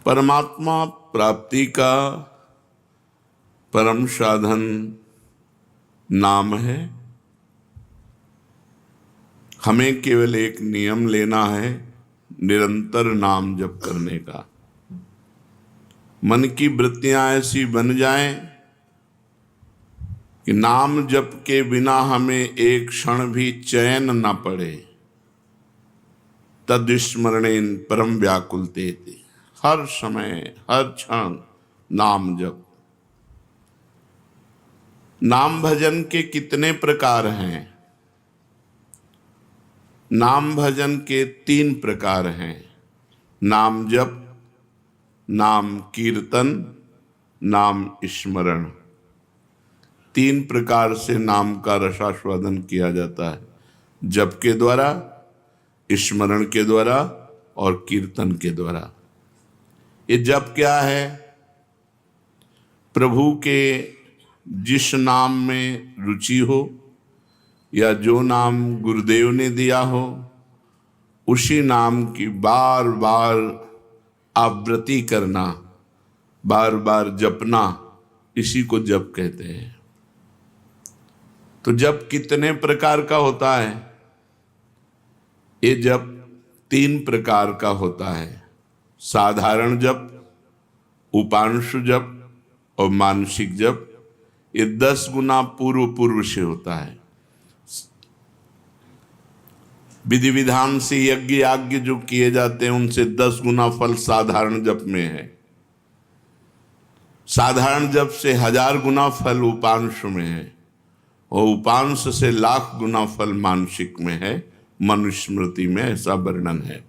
परमात्मा प्राप्ति का परम साधन नाम है। हमें केवल एक नियम लेना है, निरंतर नाम जप करने का। मन की वृत्तियां ऐसी बन जाएं कि नाम जप के बिना हमें एक क्षण भी चैन न पड़े। तद्स्मरणेन परम व्याकुलते, हर समय हर क्षण नाम जप। नाम भजन के कितने प्रकार हैं? नाम भजन के 3 प्रकार हैं। नाम जप, नाम कीर्तन, नाम स्मरण। 3 प्रकार से नाम का रसास्वादन किया जाता है, जप के द्वारा, स्मरण के द्वारा और कीर्तन के द्वारा। ये जप क्या है? प्रभु के जिस नाम में रुचि हो या जो नाम गुरुदेव ने दिया हो, उसी नाम की बार बार आवृत्ति करना, बार बार जपना, इसी को जप कहते हैं। तो जप कितने प्रकार का होता है? ये जप 3 प्रकार का होता है। साधारण जप, उपांशु जप और मानसिक जप। ये 10 गुना पूर्व से होता है। विधि विधान से यज्ञ याज्ञ जो किए जाते हैं, उनसे 10 गुना फल साधारण जप में है। साधारण जप से 1000 गुना फल उपांश में है और उपांश से 1,00,000 गुना फल मानसिक में है। मनुस्मृति में ऐसा वर्णन है।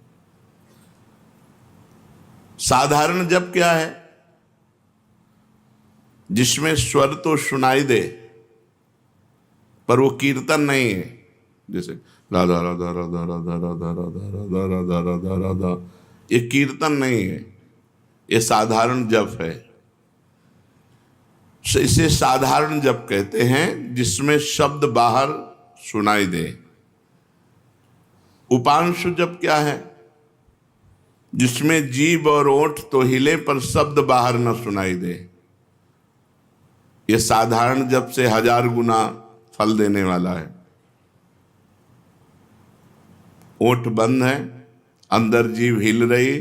साधारण जप क्या है? जिसमें स्वर तो सुनाई दे पर वो कीर्तन नहीं है। जैसे राधा राधा राधा राधा राधा राधा राधा राधा राधा राधा, ये कीर्तन नहीं है, ये साधारण जप है। इसे साधारण जप कहते हैं, जिसमें शब्द बाहर सुनाई दे। उपांशु जप क्या है? जिसमें जीभ और ओठ तो हिले पर शब्द बाहर न सुनाई दे। ये साधारण जप से 1000 गुना फल देने वाला है। ओठ बंद है, अंदर जीभ हिल रही,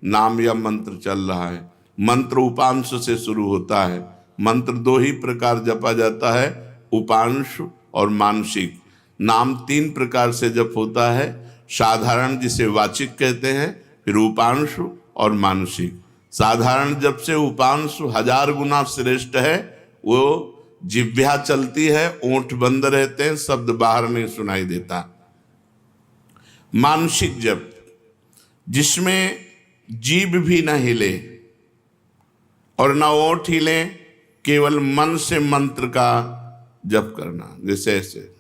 नाम या मंत्र चल रहा है। मंत्र उपांश से शुरू होता है। मंत्र 2 ही प्रकार जपा जाता है, उपांश और मानसिक। नाम 3 प्रकार से जप होता है। साधारण जिसे वाचिक कहते हैं, फिर उपांश और मानसिक। साधारण जप से उपांश 1000 गुना श्रेष्ठ है। वो जिह्वा चलती है, ओठ बंद रहते हैं, शब्द बाहर नहीं सुनाई देता। मानसिक जप, जिसमें जीभ भी न हिले और न ओठ हिले, केवल मन से मंत्र का जप करना। जैसे ऐसे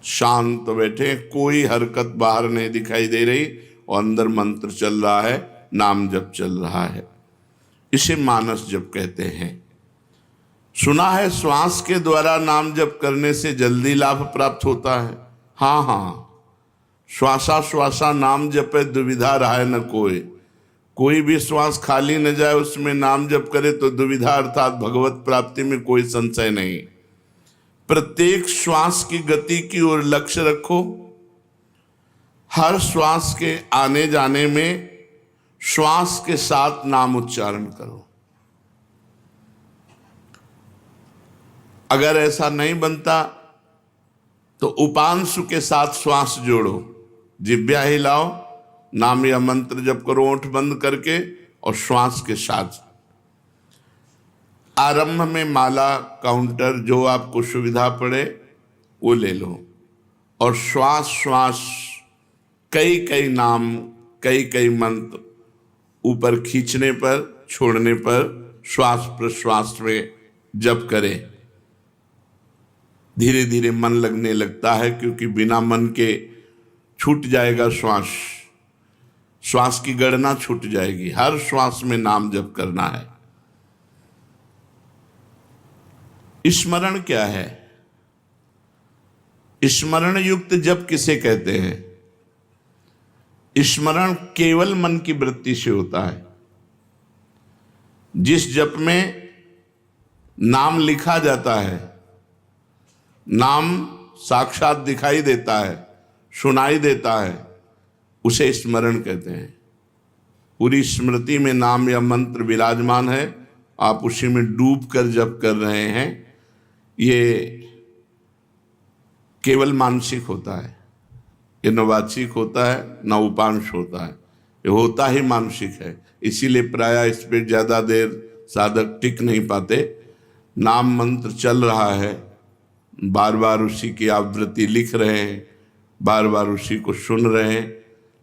शांत बैठे, कोई हरकत बाहर नहीं दिखाई दे रही और अंदर मंत्र चल रहा है, नाम जप चल रहा है। इसे मानस जप कहते हैं। सुना है श्वास के द्वारा नाम जप करने से जल्दी लाभ प्राप्त होता है। हाँ, श्वासा श्वासा नाम जपे दुविधा रहा न कोई। कोई भी श्वास खाली न जाए, उसमें नाम जप करे तो दुविधा अर्थात भगवत प्राप्ति में कोई संशय नहीं। प्रत्येक श्वास की गति की ओर लक्ष्य रखो। हर श्वास के आने जाने में श्वास के साथ नाम उच्चारण करो। अगर ऐसा नहीं बनता तो उपांशु के साथ श्वास जोड़ो, जिह्वा हिलाओ, नाम या मंत्र जप करो ओठ बंद करके और श्वास के साथ। आरंभ में माला, काउंटर, जो आपको सुविधा पड़े वो ले लो और श्वास श्वास कई कई नाम, कई कई मंत्र ऊपर खींचने पर, छोड़ने पर श्वास प्रश्वास में जप करें। धीरे धीरे मन लगने लगता है, क्योंकि बिना मन के छूट जाएगा श्वास। श्वास की गणना छूट जाएगी। हर श्वास में नाम जप करना है। स्मरण क्या है? स्मरण युक्त जप किसे कहते हैं? स्मरण केवल मन की वृत्ति से होता है। जिस जप में नाम लिखा जाता है, नाम साक्षात दिखाई देता है, सुनाई देता है, उसे स्मरण कहते हैं। पूरी स्मृति में नाम या मंत्र विराजमान है, आप उसी में डूब कर जप कर रहे हैं, ये केवल मानसिक होता है। ये न वाचिक होता है न उपांश होता है, ये होता ही मानसिक है। इसीलिए प्रायः इस पर ज़्यादा देर साधक टिक नहीं पाते। नाम मंत्र चल रहा है, बार बार उसी की आवृत्ति लिख रहे हैं, बार बार उसी को सुन रहे हैं,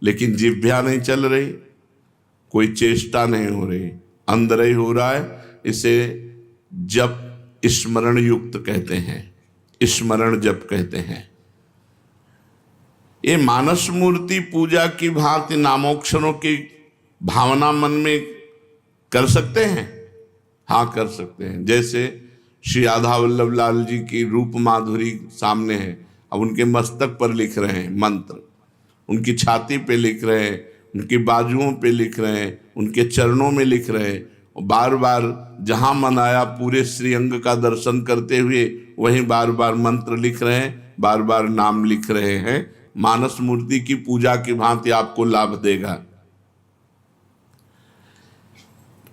लेकिन जिह्वा नहीं चल रही, कोई चेष्टा नहीं हो रही, अंदर ही हो रहा है। इसे जप स्मरण युक्त कहते हैं, स्मरण जप कहते हैं। ये मानस मूर्ति पूजा की भांति नामोक्षरों की भावना मन में कर सकते हैं। हाँ, कर सकते हैं। जैसे श्री राधा वल्लभ लाल जी की रूप माधुरी सामने है, अब उनके मस्तक पर लिख रहे हैं मंत्र, उनकी छाती पे लिख रहे हैं, उनकी बाजुओं पे लिख रहे हैं, उनके चरणों में लिख रहे हैं, और बार बार जहाँ मन आया पूरे श्रीअंग का दर्शन करते हुए वहीं बार बार मंत्र लिख रहे हैं, बार बार नाम लिख रहे हैं। मानस मूर्ति की पूजा की भांति आपको लाभ देगा।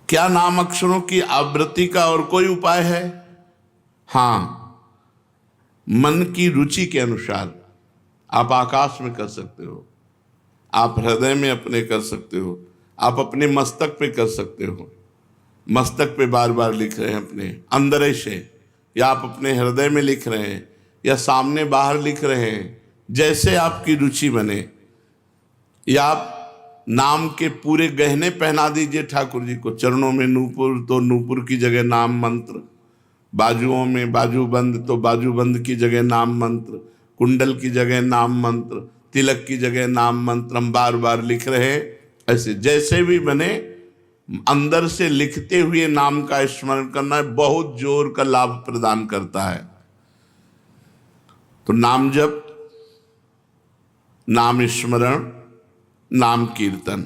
क्या नाम अक्षरों की आवृत्ति का और कोई उपाय है? हाँ, मन की रुचि के अनुसार आप आकाश में कर सकते हो, आप हृदय में अपने कर सकते हो, आप अपने मस्तक पे कर सकते हो। मस्तक पे बार बार लिख रहे हैं अपने अंदर से, या आप अपने हृदय में लिख रहे हैं, या सामने बाहर लिख रहे हैं, जैसे आपकी रुचि बने। या आप नाम के पूरे गहने पहना दीजिए ठाकुर जी को। चरणों में नूपुर तो नूपुर की जगह नाम मंत्र, बाजुओं में बाजूबंद तो बाजूबंद की जगह नाम मंत्र, कुंडल की जगह नाम मंत्र, तिलक की जगह नाम मंत्र हम बार बार लिख रहे हैं। ऐसे जैसे भी बने, अंदर से लिखते हुए नाम का स्मरण करना बहुत जोर का लाभ प्रदान करता है। तो नाम जप, नाम स्मरण, नाम कीर्तन।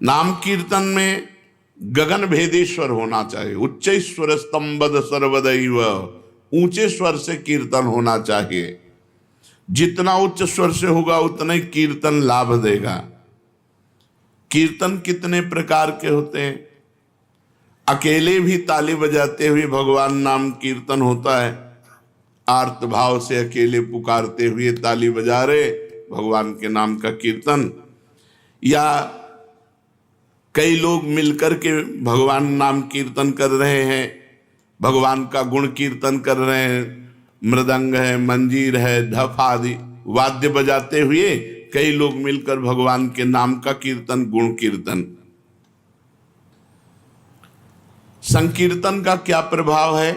नाम कीर्तन में गगन भेदी स्वर होना चाहिए। उच्च स्वर स्तंभद सर्वदैव, ऊंचे स्वर से कीर्तन होना चाहिए। जितना उच्च स्वर से होगा उतना ही कीर्तन लाभ देगा। कीर्तन कितने प्रकार के होते हैं? अकेले भी ताली बजाते हुए भगवान नाम कीर्तन होता है। आर्त भाव से अकेले पुकारते हुए ताली बजा रहे भगवान के नाम का कीर्तन, या कई लोग मिलकर के भगवान नाम कीर्तन कर रहे हैं, भगवान का गुण कीर्तन कर रहे हैं, मृदंग है, मंजीर है, ढफ आदि वाद्य बजाते हुए कई लोग मिलकर भगवान के नाम का कीर्तन, गुण कीर्तन। संकीर्तन का क्या प्रभाव है?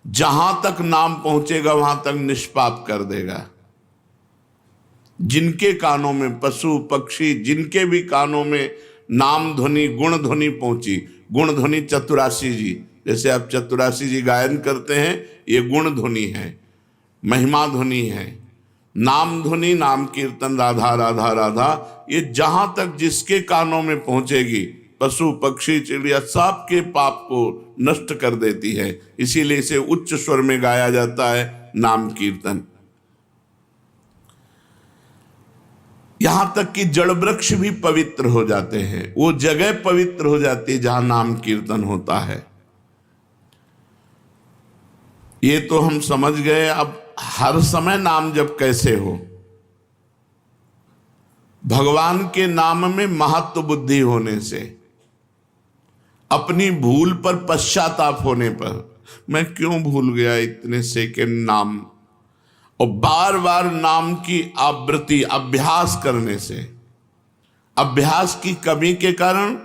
जहां तक नाम पहुंचेगा वहां तक निष्पाप कर देगा। जिनके कानों में, पशु पक्षी जिनके भी कानों में नाम ध्वनि, गुण ध्वनि पहुंची, गुण ध्वनि चतुरासी जी, जैसे आप चतुरासी जी गायन करते हैं, ये गुण ध्वनि है, महिमा ध्वनि है। नाम ध्वनि, नाम कीर्तन, राधा राधा राधा, ये जहां तक जिसके कानों में पहुंचेगी, पशु पक्षी चिड़िया सबके पाप को नष्ट कर देती है। इसीलिए इसे उच्च स्वर में गाया जाता है, नाम कीर्तन। यहां तक कि जड़ वृक्ष भी पवित्र हो जाते हैं, वो जगह पवित्र हो जाती है जहां नाम कीर्तन होता है। ये तो हम समझ गए। अब हर समय नाम जप कैसे हो? भगवान के नाम में महत्व बुद्धि होने से, अपनी भूल पर पश्चाताप होने पर, मैं क्यों भूल गया इतने सेकंड नाम, और बार बार नाम की आवृत्ति अभ्यास करने से, अभ्यास की कमी के कारण,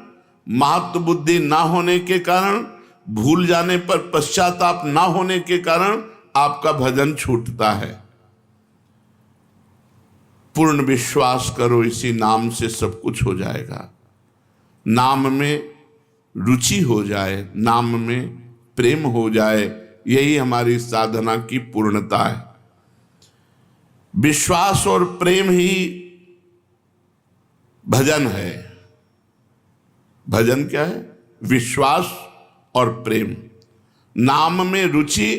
महत्व बुद्धि ना होने के कारण, भूल जाने पर पश्चाताप ना होने के कारण आपका भजन छूटता है। पूर्ण विश्वास करो, इसी नाम से सब कुछ हो जाएगा। नाम में रुचि हो जाए, नाम में प्रेम हो जाए, यही हमारी साधना की पूर्णता है। विश्वास और प्रेम ही भजन है। भजन क्या है? विश्वास और प्रेम। नाम में रुचि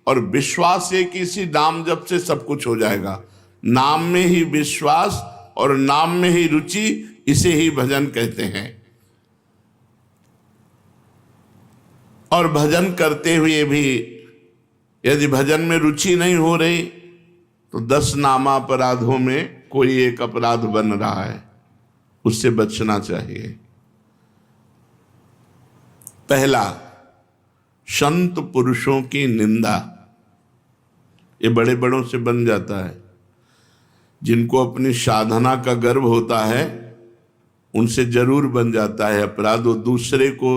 और विश्वास है कि इसी नाम जप से सब कुछ हो जाएगा। नाम में ही विश्वास और नाम में ही रुचि, इसे ही भजन कहते हैं। और भजन करते हुए भी यदि भजन में रुचि नहीं हो रही तो 10 नामापराधों में कोई एक अपराध बन रहा है, उससे बचना चाहिए। पहला, संत पुरुषों की निंदा। ये बड़े बड़ों से बन जाता है। जिनको अपनी साधना का गर्व होता है उनसे जरूर बन जाता है अपराध। वो दूसरे को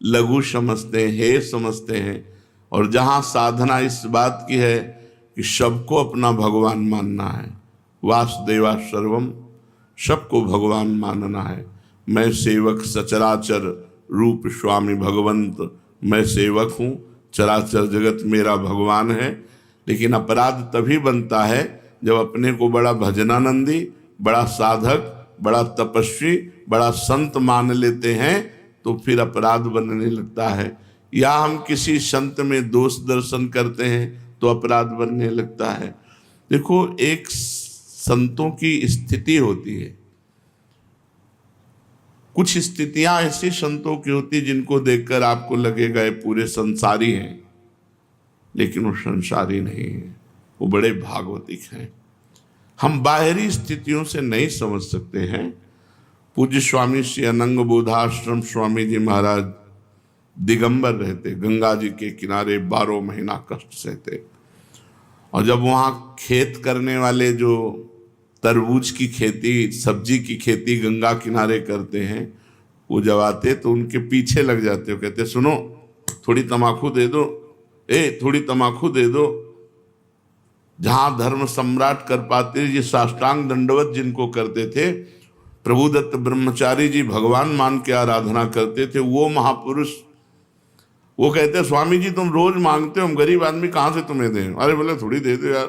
लघु समझते हैं, हे समझते हैं। और जहाँ साधना इस बात की है कि सबको अपना भगवान मानना है, वासुदेवा सर्वम, सबको भगवान मानना है। मैं सेवक सचराचर रूप स्वामी भगवंत, मैं सेवक हूँ, चराचर जगत मेरा भगवान है। लेकिन अपराध तभी बनता है जब अपने को बड़ा भजनानंदी, बड़ा साधक, बड़ा तपस्वी, बड़ा संत मान लेते हैं तो फिर अपराध बनने लगता है। या हम किसी संत में दोष दर्शन करते हैं तो अपराध बनने लगता है। देखो, एक संतों की स्थिति होती है। कुछ स्थितियां ऐसी संतों की होती जिनको देखकर आपको लगेगा ये पूरे संसारी हैं, लेकिन वो संसारी नहीं है, वो बड़े भागवतिक हैं। हम बाहरी स्थितियों से नहीं समझ सकते हैं। पूज्य स्वामी श्री अनंग बोधाश्रम स्वामी जी महाराज दिगंबर रहते, गंगा जी के किनारे 12 महीना कष्ट सहते। और जब वहाँ खेत करने वाले जो तरबूज की खेती, सब्जी की खेती गंगा किनारे करते हैं, वो जब आते तो उनके पीछे लग जाते हो, कहते सुनो थोड़ी तमाकू दे दो, थोड़ी तमाकू दे दो। जहाँ धर्म सम्राट कर पाते, ये साष्टांग दंडवत जिनको करते थे, प्रभुदत्त ब्रह्मचारी जी भगवान मान के आराधना करते थे, वो महापुरुष वो कहते स्वामी जी तुम रोज मांगते हो, हम गरीब आदमी कहाँ से तुम्हें दें? अरे बोले थोड़ी दे दो यार।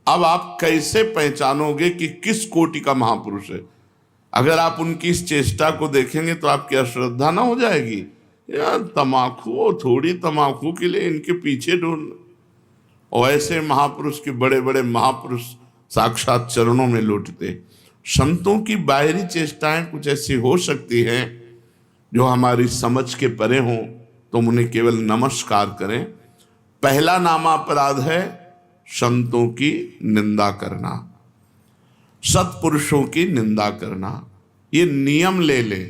अब आप कैसे पहचानोगे कि किस कोटि का महापुरुष है? अगर आप उनकी इस चेष्टा को देखेंगे तो आपकी अश्रद्धा ना हो जाएगी? यार तमाकू, थोड़ी तमाकू के लिए इनके पीछे ढूंढ। और ऐसे महापुरुष के बड़े बड़े महापुरुष साक्षात चरणों में लौटते। संतों की बाहरी चेष्टाएं कुछ ऐसी हो सकती हैं जो हमारी समझ के परे हों, तो उन्हें केवल नमस्कार करें। पहला नामापराध है संतों की निंदा करना, सत्पुरुषों की निंदा करना। ये नियम ले ले,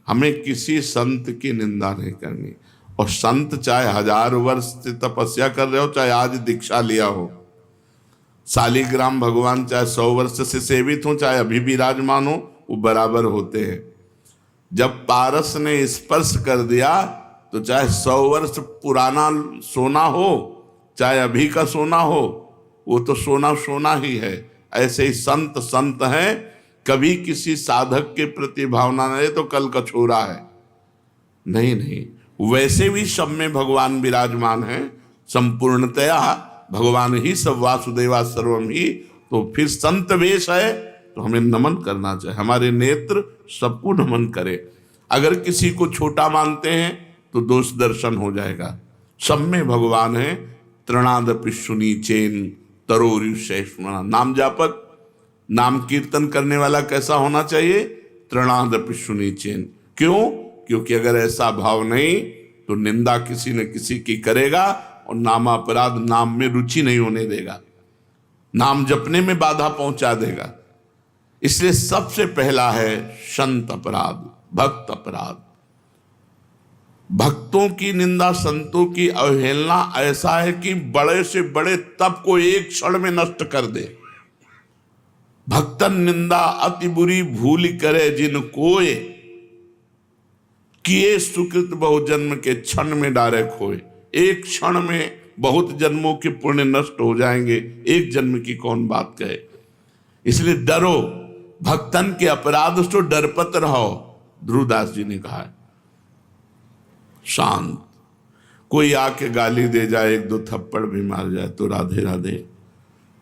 हमें किसी संत की निंदा नहीं करनी। और संत चाहे 1000 वर्ष से तपस्या कर रहे हो, चाहे आज दीक्षा लिया हो, शालिग्राम भगवान चाहे 100 वर्ष से सेवित हो, चाहे अभी विराजमान हो, वो बराबर होते हैं। जब पारस ने स्पर्श कर दिया तो चाहे 100 वर्ष पुराना सोना हो, चाहे अभी का सोना हो, वो तो सोना सोना ही है। ऐसे ही संत संत हैं, कभी किसी साधक के प्रति भावना नहीं तो कल का छोरा है, नहीं नहीं। वैसे भी सब में भगवान विराजमान है, संपूर्णतया भगवान ही सब, वासुदेवा सर्वम ही। तो फिर संत वेश है तो हमें नमन करना चाहिए, हमारे नेत्र सबको नमन करे। अगर किसी को छोटा मानते हैं तो दोष दर्शन हो जाएगा। सब में भगवान है। तृणादपि सुनीचेन तरोरिषेष्मणा। नाम जापक, नाम कीर्तन करने वाला कैसा होना चाहिए? तृणादपि सुनीचेन। क्यों? क्योंकि अगर ऐसा भाव नहीं तो निंदा किसी न किसी की करेगा और नामापराध नाम में रुचि नहीं होने देगा, नाम जपने में बाधा पहुंचा देगा। इसलिए सबसे पहला है संत अपराध, भक्त अपराध। भक्तों की निंदा, संतों की अवहेलना ऐसा है कि बड़े से बड़े तप को एक क्षण में नष्ट कर दे। भक्तन निंदा अति बुरी भूल करे जिन कोय, किए सुकृत बहु जन्म के क्षण में डारे खोए। एक क्षण में बहुत जन्मों के पुण्य नष्ट हो जाएंगे, एक जन्म की कौन बात कहे। इसलिए डरो, भक्तन के अपराध से डरपत रहो। ध्रुवदास जी ने कहा है। शांत, कोई आके गाली दे जाए, 1-2 थप्पड़ भी मार जाए तो राधे राधे,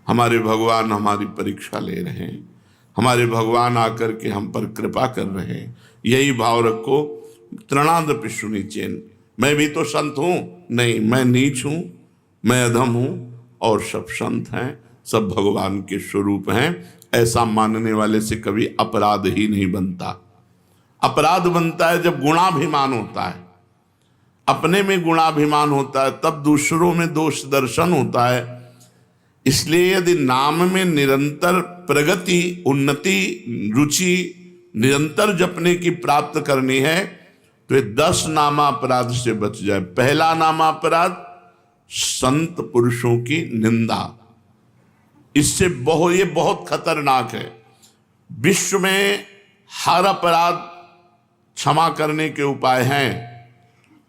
हमारे भगवान हमारी परीक्षा ले रहे हैं, हमारे भगवान आकर के हम पर कृपा कर रहे हैं। यही भाव रखो। तृणादपि शुनिचेन, मैं भी तो संत हूँ, नहीं मैं नीच हूँ, मैं अधम हूँ, और सब संत हैं, सब भगवान के स्वरूप हैं। ऐसा मानने वाले से कभी अपराध ही नहीं बनता। अपराध बनता है जब गुणाभिमान होता है, अपने में गुणाभिमान होता है, तब दूसरों में दोष दर्शन होता है। इसलिए यदि नाम में निरंतर प्रगति, उन्नति, रुचि निरंतर जपने की प्राप्त करनी है तो ये 10 नामापराध से बच जाए। पहला नामापराध संत पुरुषों की निंदा, इससे ये बहुत खतरनाक है। विश्व में हर अपराध क्षमा करने के उपाय हैं,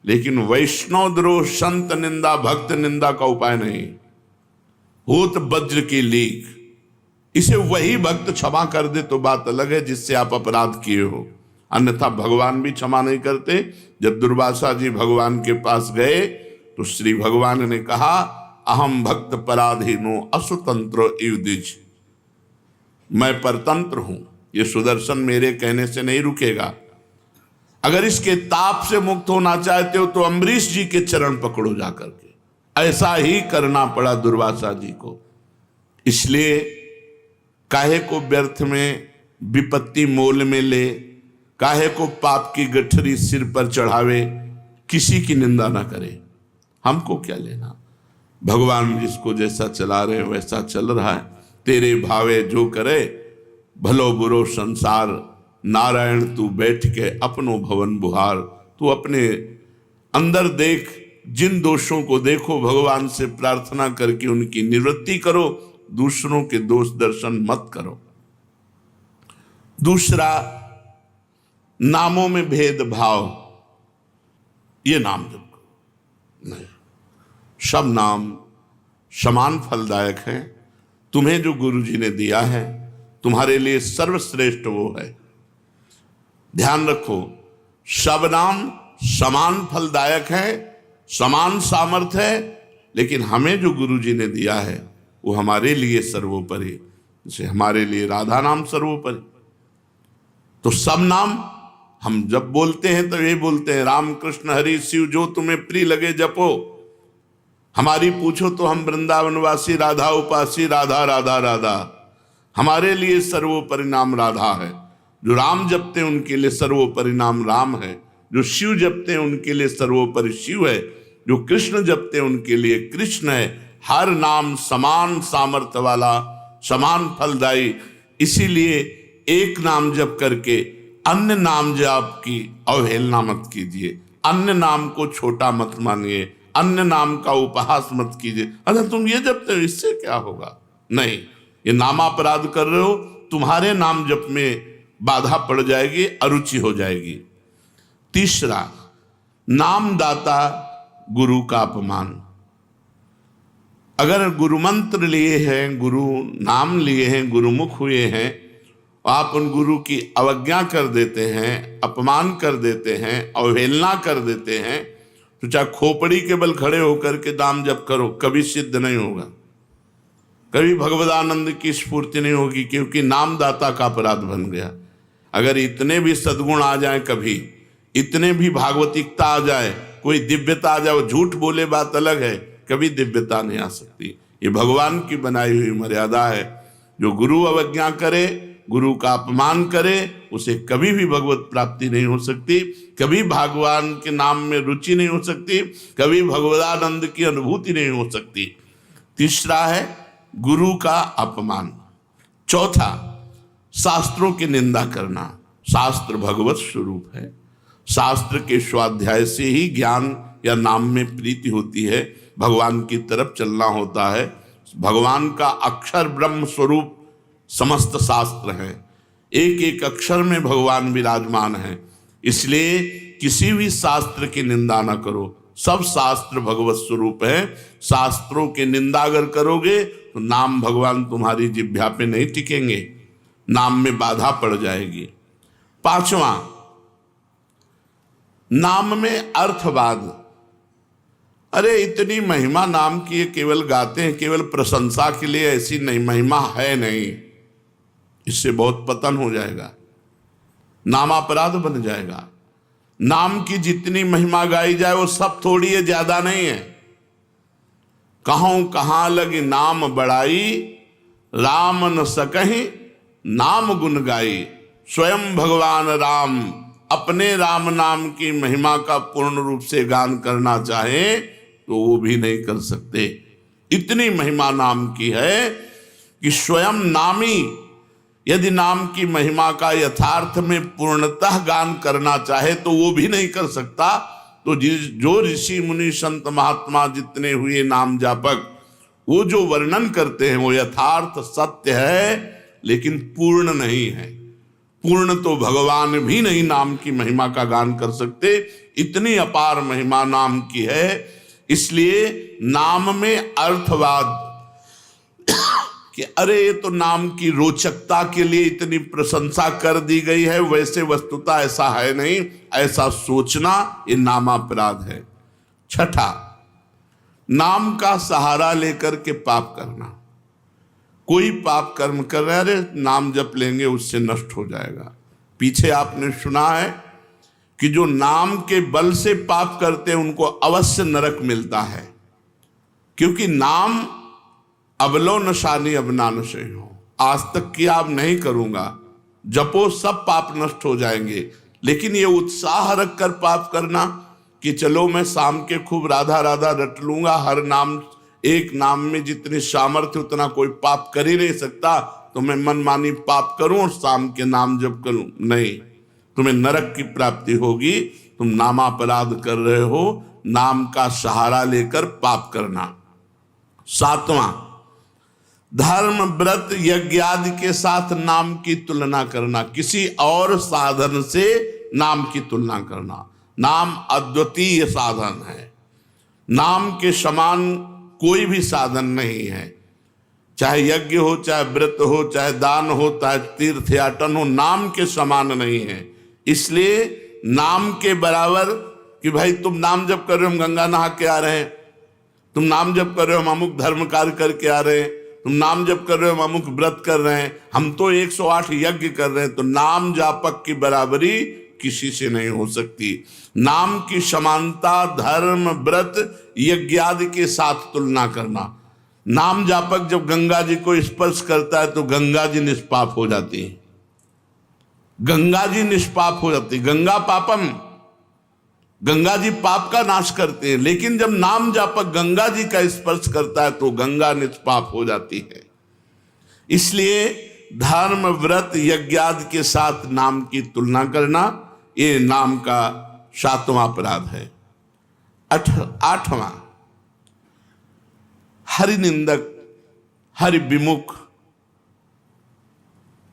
लेकिन वैष्णव द्रोह, संत निंदा, भक्त निंदा का उपाय नहीं। होत वज्र की लीक, इसे वही भक्त क्षमा कर दे तो बात अलग है जिससे आप अपराध किए हो, अन्यथा भगवान भी क्षमा नहीं करते। जब दुर्वासा जी भगवान के पास गए तो श्री भगवान ने कहा, अहम भक्त पराधीनो असुतंत्र इव द्विज, मैं परतंत्र हूं, ये सुदर्शन मेरे कहने से नहीं रुकेगा। अगर इसके ताप से मुक्त होना चाहते हो तो अम्बरीश जी के चरण पकड़ो जाकर के। ऐसा ही करना पड़ा दुर्वासा जी को। इसलिए काहे को व्यर्थ में विपत्ति मोल में ले, काहे को पाप की गठरी सिर पर चढ़ावे, किसी की निंदा ना करे, हमको क्या लेना। भगवान जिसको जैसा चला रहे वैसा चल रहा है। तेरे भावे जो करे, भलो बुरो संसार, नारायण तू बैठ के अपनो भवन बुहार। तू अपने अंदर देख, जिन दोषों को देखो, भगवान से प्रार्थना करके उनकी निवृत्ति करो, दूसरों के दोष दर्शन मत करो। दूसरा, नामों में भेदभाव, ये नाम जप नहीं, सब नाम समान फलदायक हैं। तुम्हें जो गुरु जी ने दिया है, तुम्हारे लिए सर्वश्रेष्ठ वो है। ध्यान रखो, सब नाम समान फलदायक है, समान सामर्थ्य है, लेकिन हमें जो गुरु जी ने दिया है वो हमारे लिए सर्वोपरि। जैसे हमारे लिए राधा नाम सर्वोपरि, तो सब नाम हम जब बोलते हैं तो ये बोलते हैं, राम कृष्ण हरि शिव जो तुम्हें प्रिय लगे जपो। हमारी पूछो तो हम वृंदावनवासी, राधा उपासी, राधा राधा राधा। हमारे लिए सर्वोपरि नाम राधा है। जो राम जपते हैं उनके लिए सर्वोपरि नाम राम है। जो शिव जपते हैं उनके लिए सर्वोपरि शिव है। जो कृष्ण जपते हैं उनके लिए कृष्ण है। हर नाम समान सामर्थ्य वाला, समान फलदायी। इसीलिए एक नाम जप करके अन्य नाम जाप की अवहेलना मत कीजिए, अन्य नाम को छोटा मत मानिए, अन्य नाम का उपहास मत कीजिए। अरे तुम ये जपते हो, इससे क्या होगा? नहीं, ये नामापराध कर रहे हो, तुम्हारे नाम जप में बाधा पड़ जाएगी, अरुचि हो जाएगी। तीसरा, नामदाता गुरु का अपमान। अगर गुरु मंत्र लिए हैं, गुरु नाम लिए हैं, गुरुमुख हुए हैं, आप उन गुरु की अवज्ञा कर देते हैं, अपमान कर देते हैं, अवहेलना कर देते हैं, तो चाहे खोपड़ी के बल खड़े होकर के नाम जप करो, कभी सिद्ध नहीं होगा, कभी भगवदानंद की स्फूर्ति नहीं होगी, क्योंकि नामदाता का अपराध बन गया। अगर इतने भी सद्गुण आ जाए, कभी इतने भी भागवतिकता आ जाए, कोई दिव्यता आ जाए, झूठ बोले बात अलग है, कभी दिव्यता नहीं आ सकती। ये भगवान की बनाई हुई मर्यादा है। जो गुरु अवज्ञा करे, गुरु का अपमान करे, उसे कभी भी भगवत प्राप्ति नहीं हो सकती, कभी भगवान के नाम में रुचि नहीं हो सकती, कभी भगवदानंद की अनुभूति नहीं हो सकती। तीसरा है गुरु का अपमान। चौथा, शास्त्रों की निंदा करना। शास्त्र भगवत स्वरूप है। शास्त्र के स्वाध्याय से ही ज्ञान या नाम में प्रीति होती है, भगवान की तरफ चलना होता है। भगवान का अक्षर ब्रह्म स्वरूप समस्त शास्त्र हैं, एक एक अक्षर में भगवान विराजमान है। इसलिए किसी भी शास्त्र की निंदा ना करो, सब शास्त्र भगवत स्वरूप है। शास्त्रों की निंदा अगर करोगे तो नाम भगवान तुम्हारी जिह्वा पे नहीं टिकेंगे, नाम में बाधा पड़ जाएगी। पांचवा, नाम में अर्थवाद। अरे इतनी महिमा नाम की, केवल गाते हैं, केवल प्रशंसा के लिए, ऐसी नहीं महिमा है नहीं। इससे बहुत पतन हो जाएगा, नाम अपराध बन जाएगा। नाम की जितनी महिमा गाई जाए वो सब थोड़ी है, ज्यादा नहीं है। कहूं कहां लगी नाम बड़ाई, राम न सकहीं नाम गुण गाई। स्वयं भगवान राम अपने राम नाम की महिमा का पूर्ण रूप से गान करना चाहे तो वो भी नहीं कर सकते। इतनी महिमा नाम की है कि स्वयं नामी यदि नाम की महिमा का यथार्थ में पूर्णतः गान करना चाहे तो वो भी नहीं कर सकता। तो जो ऋषि मुनि संत महात्मा जितने हुए नाम जापक, वो जो वर्णन करते हैं वो यथार्थ सत्य है, लेकिन पूर्ण नहीं है। पूर्ण तो भगवान भी नहीं नाम की महिमा का गान कर सकते, इतनी अपार महिमा नाम की है। इसलिए नाम में अर्थवाद कि अरे ये तो नाम की रोचकता के लिए इतनी प्रशंसा कर दी गई है, वैसे वस्तुतः ऐसा है नहीं, ऐसा सोचना ये नामापराध है। छठा, नाम का सहारा लेकर के पाप करना। कोई पाप कर्म कर रहे, अरे नाम जप लेंगे उससे नष्ट हो जाएगा। पीछे आपने सुना है कि जो नाम के बल से पाप करते हैं उनको अवश्य नरक मिलता है, क्योंकि नाम अबलो नशानी अब नान से हो, आज तक किया अब नहीं करूंगा, जपो सब पाप नष्ट हो जाएंगे। लेकिन ये उत्साह रख कर पाप करना कि चलो मैं शाम के खूब राधा राधा रट लूंगा, हर नाम एक नाम में जितनी सामर्थ्य उतना कोई पाप कर ही नहीं सकता, तो मैं मनमानी पाप करूं और शाम के नाम जप करूं, नहीं, तुम्हें नरक की प्राप्ति होगी। तुम नामापराध कर रहे हो, नाम का सहारा लेकर पाप करना। सातवां, धर्म व्रत यज्ञ आदि के साथ नाम की तुलना करना, किसी और साधन से नाम की तुलना करना। नाम अद्वितीय साधन है, नाम के समान कोई भी साधन नहीं है। चाहे यज्ञ हो, चाहे व्रत हो, चाहे दान हो, चाहे तीर्थयाटन हो, नाम के समान नहीं है। इसलिए नाम के बराबर कि भाई तुम नाम जप कर रहे हो, हम गंगा नहा के आ रहे हैं, तुम नाम जप कर रहे हो, हम अमुक धर्म कार्य करके आ रहे हैं, तुम नाम जप कर रहे हो, हम अमुक व्रत कर रहे हैं, हम तो 108 यज्ञ कर रहे हैं, तो नाम जापक की बराबरी किसी से नहीं हो सकती। नाम की समानता धर्म व्रत यज्ञ आदि के साथ तुलना करना। नाम जापक जब गंगा जी को स्पर्श करता है तो गंगा जी निष्पाप हो जाती है, गंगा जी निष्पाप हो जाती, गंगा पापम, गंगा जी पाप का नाश करते हैं। लेकिन जब नाम जापक गंगा जी का स्पर्श करता है तो गंगा निष्पाप हो जाती है। इसलिए धर्म व्रत यज्ञ आदि के साथ नाम की तुलना करना ये नाम का सातवां अपराध है। आठवां, हरि निंदक, हरि विमुख,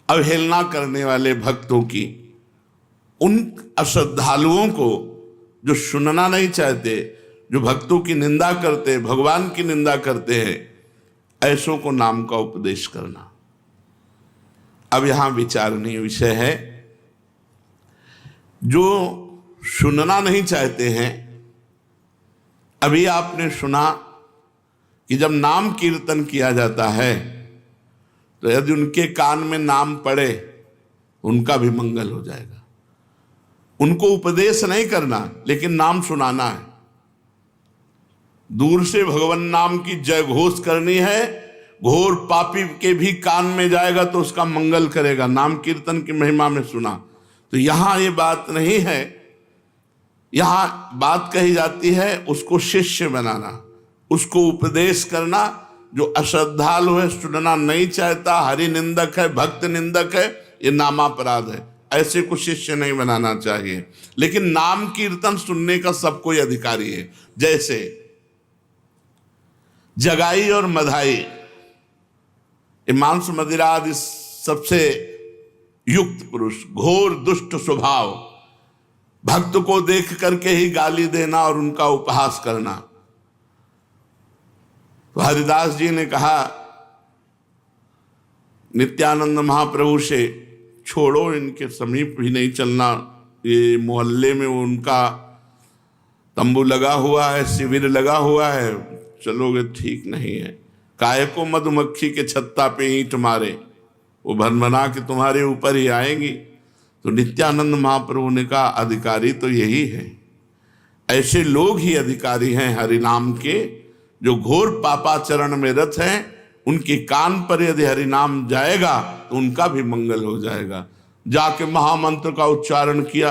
अवहेलना करने वाले भक्तों की, उन अश्रद्धालुओं को जो सुनना नहीं चाहते, जो भक्तों की निंदा करते, भगवान की निंदा करते हैं, ऐसों को नाम का उपदेश करना। अब यहां विचारणीय विषय है, जो सुनना नहीं चाहते हैं, अभी आपने सुना कि जब नाम कीर्तन किया जाता है तो यदि उनके कान में नाम पड़े उनका भी मंगल हो जाएगा। उनको उपदेश नहीं करना, लेकिन नाम सुनाना है। दूर से भगवान नाम की जय घोष करनी है, घोर पापी के भी कान में जाएगा तो उसका मंगल करेगा। नाम कीर्तन की महिमा में सुना। तो यहां ये बात नहीं है, यहां बात कही जाती है उसको शिष्य बनाना, उसको उपदेश करना। जो अश्रद्धालु है, सुनना नहीं चाहता, हरि निंदक है, भक्त निंदक है, ये नामापराध है, ऐसे को शिष्य नहीं बनाना चाहिए। लेकिन नाम कीर्तन सुनने का सब कोई अधिकारी है। जैसे जगाई और मधाई, ये मांस मदिरा आदि सबसे युक्त पुरुष, घोर दुष्ट स्वभाव, भक्त को देख करके ही गाली देना और उनका उपहास करना। तो हरिदास जी ने कहा नित्यानंद महाप्रभु से, छोड़ो इनके समीप भी नहीं चलना, ये मोहल्ले में उनका तंबू लगा हुआ है, शिविर लगा हुआ है, चलोगे ठीक नहीं है। काहे को मधुमक्खी के छत्ता पे ईंट मारे, वो भनभना के तुम्हारे ऊपर ही आएंगी। तो नित्यानंद महाप्रभु ने कहा अधिकारी तो यही है, ऐसे लोग ही अधिकारी हैं हरिनाम के, जो घोर पापाचरण में रत हैं। उनके कान पर यदि हरिनाम जाएगा तो उनका भी मंगल हो जाएगा। जाके महामंत्र का उच्चारण किया,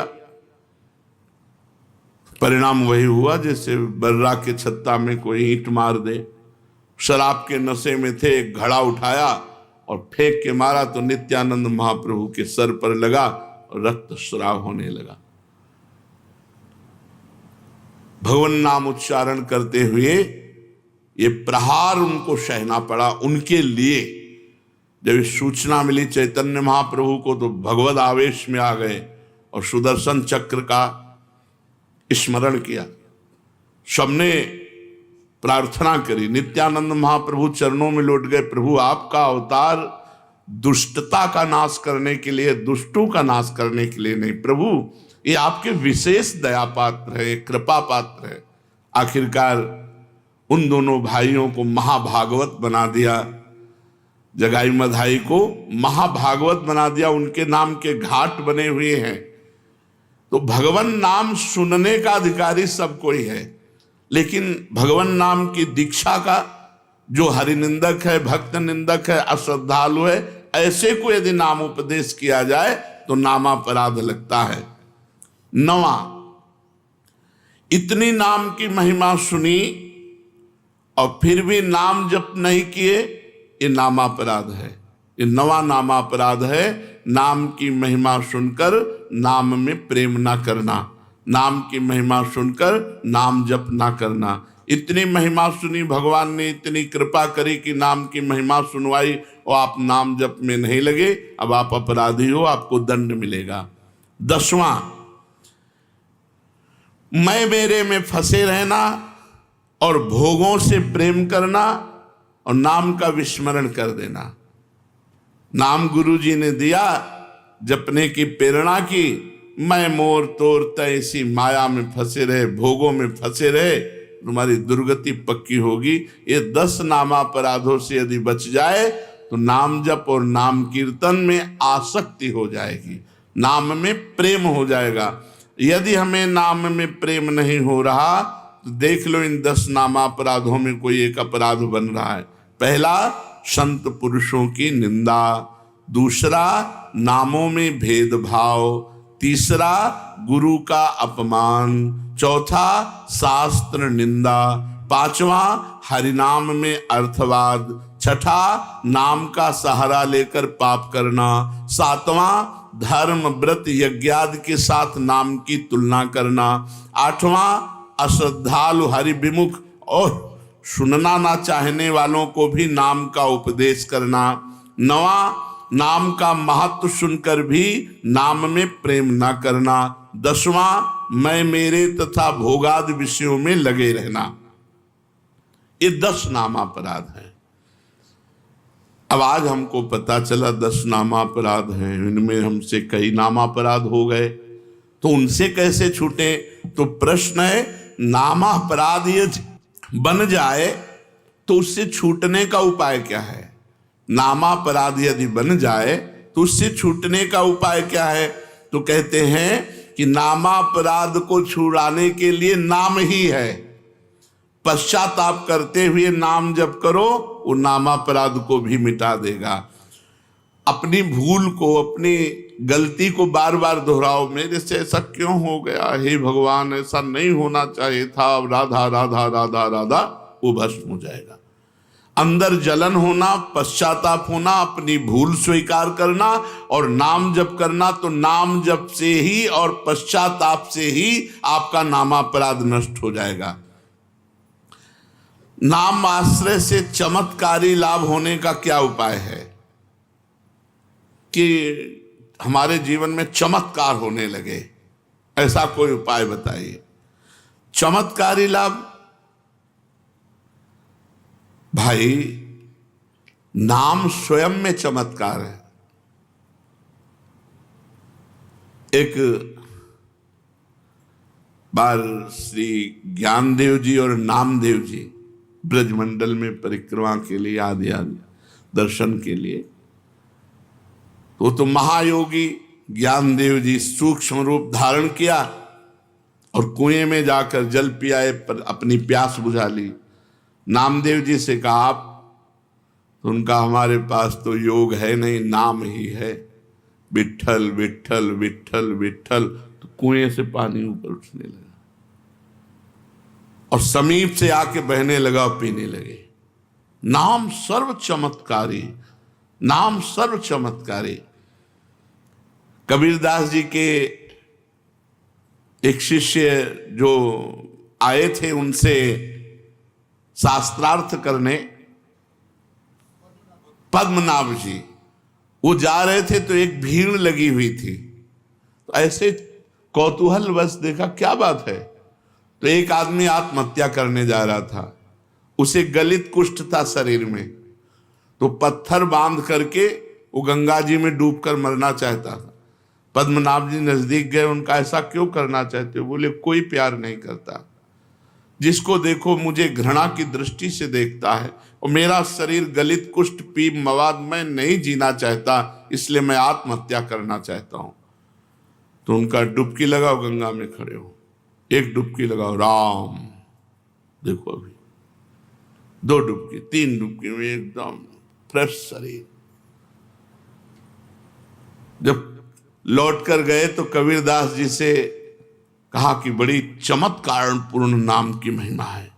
परिणाम वही हुआ जैसे बर्रा के छत्ता में कोई ईंट मार दे। शराब के नशे में थे, एक घड़ा उठाया और फेंक के मारा तो नित्यानंद महाप्रभु के सर पर लगा और रक्त स्राव होने लगा। भगवान नाम उच्चारण करते हुए ये प्रहार उनको सहना पड़ा। उनके लिए जब सूचना मिली चैतन्य महाप्रभु को तो भगवद आवेश में आ गए और सुदर्शन चक्र का स्मरण किया। सबने प्रार्थना करी, नित्यानंद महाप्रभु चरणों में लौट गए, प्रभु आपका अवतार दुष्टता का नाश करने के लिए, दुष्टों का नाश करने के लिए नहीं, प्रभु ये आपके विशेष दया पात्र है, कृपा पात्र है। आखिरकार उन दोनों भाइयों को महाभागवत बना दिया, जगाई मधाई को महाभागवत बना दिया। उनके नाम के घाट बने हुए हैं। तो भगवान नाम सुनने का अधिकारी सब कोई है, लेकिन भगवान नाम की दीक्षा का जो हरिनिंदक है, भक्त निंदक है, अश्रद्धालु है, ऐसे को यदि नाम उपदेश किया जाए तो नामापराध लगता है। 9वां, इतनी नाम की महिमा सुनी और फिर भी नाम जप नहीं किए, ये नामापराध है। ये 9वां नामापराध है, नाम की महिमा सुनकर नाम में प्रेम ना करना, नाम की महिमा सुनकर नाम जप ना करना। इतनी महिमा सुनी, भगवान ने इतनी कृपा करी कि नाम की महिमा सुनवाई और आप नाम जप में नहीं लगे, अब आप अपराधी हो, आपको दंड मिलेगा। 10वां, मैं मेरे में फंसे रहना और भोगों से प्रेम करना और नाम का विस्मरण कर देना। नाम गुरु जी ने दिया, जपने की प्रेरणा की, मैं मोर तोर तैसी माया में फंसे रहे, भोगों में फंसे रहे, तुम्हारी दुर्गति पक्की होगी। ये 10 नामापराधों से यदि बच जाए तो नाम जप और नाम कीर्तन में आसक्ति हो जाएगी, नाम में प्रेम हो जाएगा। यदि हमें नाम में प्रेम नहीं हो रहा तो देख लो इन 10 नामापराधों में कोई एक अपराध बन रहा है। पहला, संत पुरुषों की निंदा। दूसरा, नामों में भेदभाव। तीसरा, गुरु का अपमान। चौथा, शास्त्र निंदा। 5वां, हरिनाम में अर्थवाद। 6ठा, नाम का सहारा लेकर पाप करना। 7वां, धर्म व्रत यज्ञादि के साथ नाम की तुलना करना। 8वां, अश्रद्धालु हरि विमुख और सुनना ना चाहने वालों को भी नाम का उपदेश करना। 9वां, नाम का महत्व सुनकर भी नाम में प्रेम ना करना। 10वां, मैं मेरे तथा भोगादि विषयों में लगे रहना। ये 10 नामापराध हैं। अब आज हमको पता चला 10 नामापराध हैं, इनमें हमसे कई नामापराध हो गए, तो उनसे कैसे छूटे? तो प्रश्न है, नामापराध यदि बन जाए तो उससे छूटने का उपाय क्या है? नामापराध यदि बन जाए तो उससे छूटने का उपाय क्या है? तो कहते हैं कि नामापराध को छुड़ाने के लिए नाम ही है। पश्चाताप करते हुए नाम जप करो, वो नामापराध को भी मिटा देगा। अपनी भूल को, अपनी गलती को बार बार दोहराओ, मेरे से ऐसा क्यों हो गया, हे भगवान ऐसा नहीं होना चाहिए था, राधा राधा राधा राधा, वो भस्म हो जाएगा। अंदर जलन होना, पश्चाताप होना, अपनी भूल स्वीकार करना और नाम जप करना, तो नाम जप से ही और पश्चाताप से ही आपका नामापराध नष्ट हो जाएगा। नाम आश्रय से चमत्कारी लाभ होने का क्या उपाय है कि हमारे जीवन में चमत्कार होने लगे? ऐसा कोई उपाय बताइए। चमत्कारी लाभ, भाई नाम स्वयं में चमत्कार है। एक बार श्री ज्ञानदेव जी और नामदेव जी ब्रजमंडल में परिक्रमा के लिए आदि आदि दर्शन के लिए, तो महायोगी ज्ञानदेव जी सूक्ष्म रूप धारण किया और कुएं में जाकर जल पियाए, पर अपनी प्यास बुझा ली। नामदेव जी से कहा आप, तो उनका हमारे पास तो योग है नहीं, नाम ही है, विट्ठल विट्ठल विट्ठल विट्ठल। तो कुएं से पानी ऊपर उठने लगा और समीप से आके बहने लगा और पीने लगे। नाम सर्व चमत्कारी, नाम सर्व चमत्कारी। कबीरदास जी के एक शिष्य जो आए थे उनसे शास्त्रार्थ करने, पद्मनाभ जी, वो जा रहे थे तो एक भीड़ लगी हुई थी। तो ऐसे कौतूहल बस देखा क्या बात है, तो एक आदमी आत्महत्या करने जा रहा था। उसे गलित कुष्ठ था शरीर में, तो पत्थर बांध करके वो गंगा जी में डूबकर मरना चाहता था। पद्मनाभ जी नजदीक गए, उनका ऐसा क्यों करना चाहते हो? बोले कोई प्यार नहीं करता, जिसको देखो मुझे घृणा की दृष्टि से देखता है और मेरा शरीर गलित कुष्ठ पी मवाद में नहीं जीना चाहता, इसलिए मैं आत्महत्या करना चाहता हूं। तो उनका डुबकी लगाओ, गंगा में खड़े हो, एक डुबकी लगाओ, राम देखो, अभी 2 डुबकी 3 डुबकी में एकदम फ्रेश शरीर। जब लौट कर गए तो कबीरदास जी से कहा कि बड़ी चमत्कार पूर्ण नाम की महिमा है।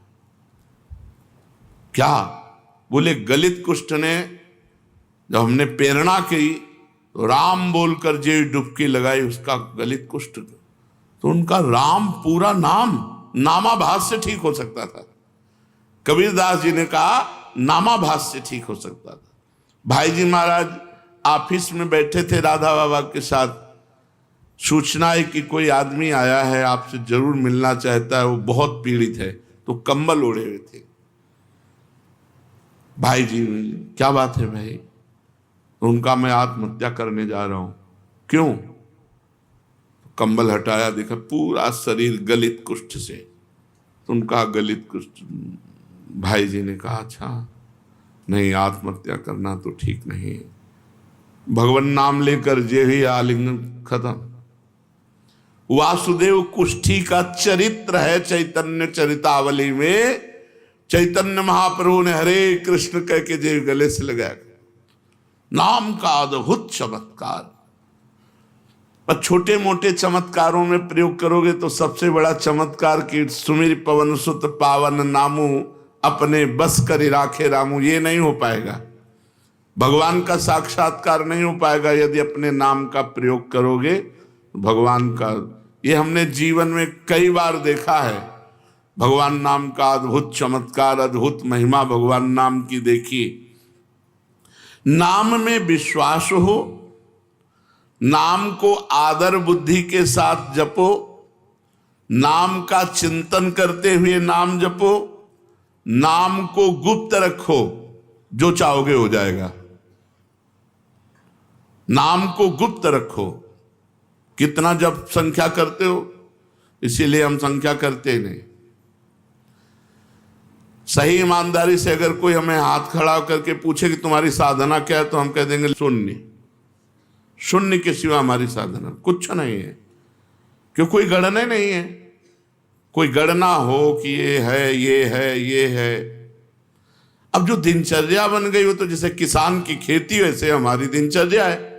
क्या? बोले गलित कुष्ठ ने जब हमने प्रेरणा की तो राम बोलकर जो डुबकी लगाई उसका गलित कुष्ठ, तो उनका राम पूरा नाम नामाभास से ठीक हो सकता था। कबीरदास जी ने कहा नामाभास से ठीक हो सकता था। भाई जी महाराज ऑफिस में बैठे थे राधा बाबा के साथ, सूचना है कि कोई आदमी आया है, आपसे जरूर मिलना चाहता है, वो बहुत पीड़ित है। तो कंबल ओढ़े हुए थे। भाई जी, क्या बात है भाई? तो उनका मैं आत्महत्या करने जा रहा हूं। क्यों? तो कंबल हटाया, देखा पूरा शरीर गलित कुष्ठ से। तो उनका गलित कुष्ठ। भाई जी ने कहा अच्छा नहीं, आत्महत्या करना तो ठीक नहीं है। भगवान नाम लेकर जे ही आलिंगन खत्म। वासुदेव कुष्ठी का चरित्र है चैतन्य चरितावली में। चैतन्य महाप्रभु ने हरे कृष्ण कह के जे गले से लगाया। नाम का अद्भुत चमत्कार। पर छोटे मोटे चमत्कारों में प्रयोग करोगे तो सबसे बड़ा चमत्कार की सुमिर पवन सुत पावन नामू अपने बस कर राखे रामू, ये नहीं हो पाएगा। भगवान का साक्षात्कार नहीं हो पाएगा यदि अपने नाम का प्रयोग करोगे। भगवान का ये हमने जीवन में कई बार देखा है। भगवान नाम का अद्भुत चमत्कार, अद्भुत महिमा भगवान नाम की देखी। नाम में विश्वास हो, नाम को आदर बुद्धि के साथ जपो, नाम का चिंतन करते हुए नाम जपो, नाम को गुप्त रखो, जो चाहोगे हो जाएगा। नाम को गुप्त रखो। कितना जब संख्या करते हो? इसीलिए हम संख्या करते नहीं। सही ईमानदारी से अगर कोई हमें हाथ खड़ा करके पूछे कि तुम्हारी साधना क्या है, तो हम कह देंगे शून्य। शून्य के सिवा हमारी साधना कुछ नहीं है, क्यों कोई गणना नहीं है। कोई गणना हो कि ये है ये है ये है। अब जो दिनचर्या बन गई वो तो जैसे किसान की खेती वैसे हमारी दिनचर्या है।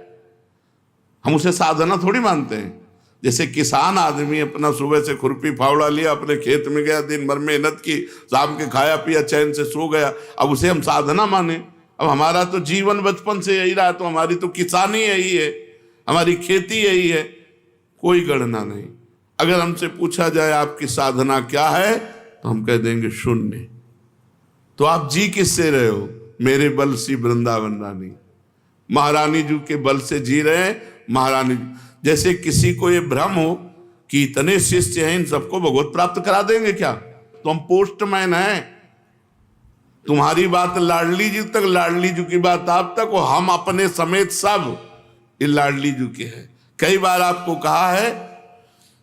हम उसे साधना थोड़ी मानते हैं। जैसे किसान आदमी अपना सुबह से खुरपी फावड़ा लिया, अपने खेत में गया, दिन भर मेहनत की, शाम के खाया पिया, चैन से सो गया, अब उसे हम साधना माने? अब हमारा तो जीवन बचपन से यही रहा, तो हमारी तो किसानी यही है, हमारी खेती यही है। कोई गणना नहीं। अगर हमसे पूछा जाए आपकी साधना क्या है, तो हम कह देंगे शून्य। तो आप जी किससे रहे हो? मेरे बल सी वृंदावन रानी, महारानी जी के बल से जी रहे हैं। महारानी जैसे किसी को ये भ्रम हो कि इतने शिष्य हैं, इन सबको भगवत प्राप्त करा देंगे क्या? तो हम पोस्टमैन हैं। तुम्हारी बात लाडली जी तक, लाडली जी की बात आप तक, और हम अपने समेत सब ये लाडली जी के हैं। कई बार आपको कहा है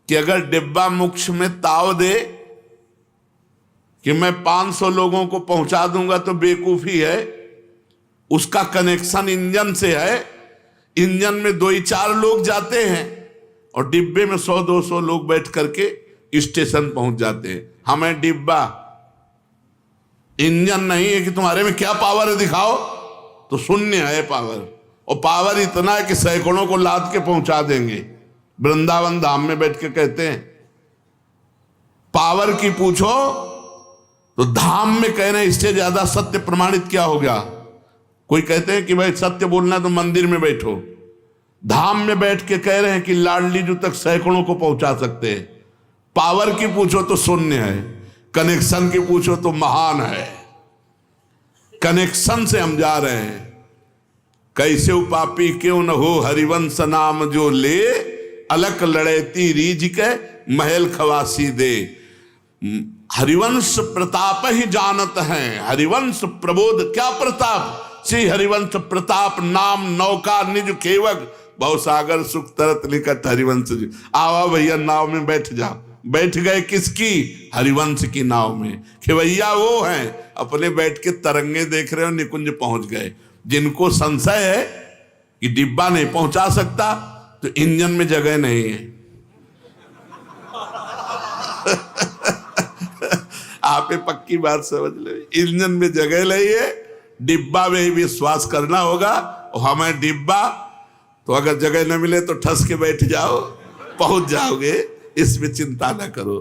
कि अगर डिब्बा मोक्ष में ताव दे कि मैं 500 लोगों को पहुंचा दूंगा तो बेवकूफी है। उसका कनेक्शन इंजन से है, इंजन में 2 ही 4 लोग जाते हैं और डिब्बे में 100-200 लोग बैठ करके स्टेशन पहुंच जाते हैं। हमें डिब्बा, इंजन नहीं है कि तुम्हारे में क्या पावर है दिखाओ, तो शून्य है पावर। और पावर इतना है कि सैकड़ों को लाद के पहुंचा देंगे। वृंदावन धाम में बैठ के कहते हैं पावर की पूछो तो धाम में कह रहे हैं इससे ज्यादा सत्य प्रमाणित क्या हो गया। कोई कहते हैं कि भाई सत्य बोलना है तो मंदिर में बैठो, धाम में बैठ के कह रहे हैं कि लाडली जो तक सैकड़ों को पहुंचा सकते हैं। पावर की पूछो तो शून्य है, कनेक्शन की पूछो तो महान है। कनेक्शन से हम जा रहे हैं। कैसे पापी क्यों न हो हरिवंश नाम जो ले, अलक लड़ेती रीझ के महल खवासी दे। हरिवंश प्रताप ही जानत हैं, हरिवंश प्रबोध क्या प्रताप, श्री हरिवंश प्रताप नाम नौका निज केवग, भवसागर सुख तरत निकट हरिवंश जी। आवा भैया नाव में बैठ जा। बैठ गए किसकी? हरिवंश की नाव में। खेवैया वो हैं अपने बैठ के तरंगे देख रहे हो, निकुंज पहुंच गए। जिनको संशय है कि डिब्बा नहीं पहुंचा सकता तो इंजन में जगह नहीं है। आप ये पक्की बात समझ लो, इंजन में जगह नहीं है, डिब्बा में ही विश्वास करना होगा। और हमें डिब्बा तो अगर जगह न मिले तो ठस के बैठ जाओ, पहुंच जाओगे, इसमें चिंता न करो।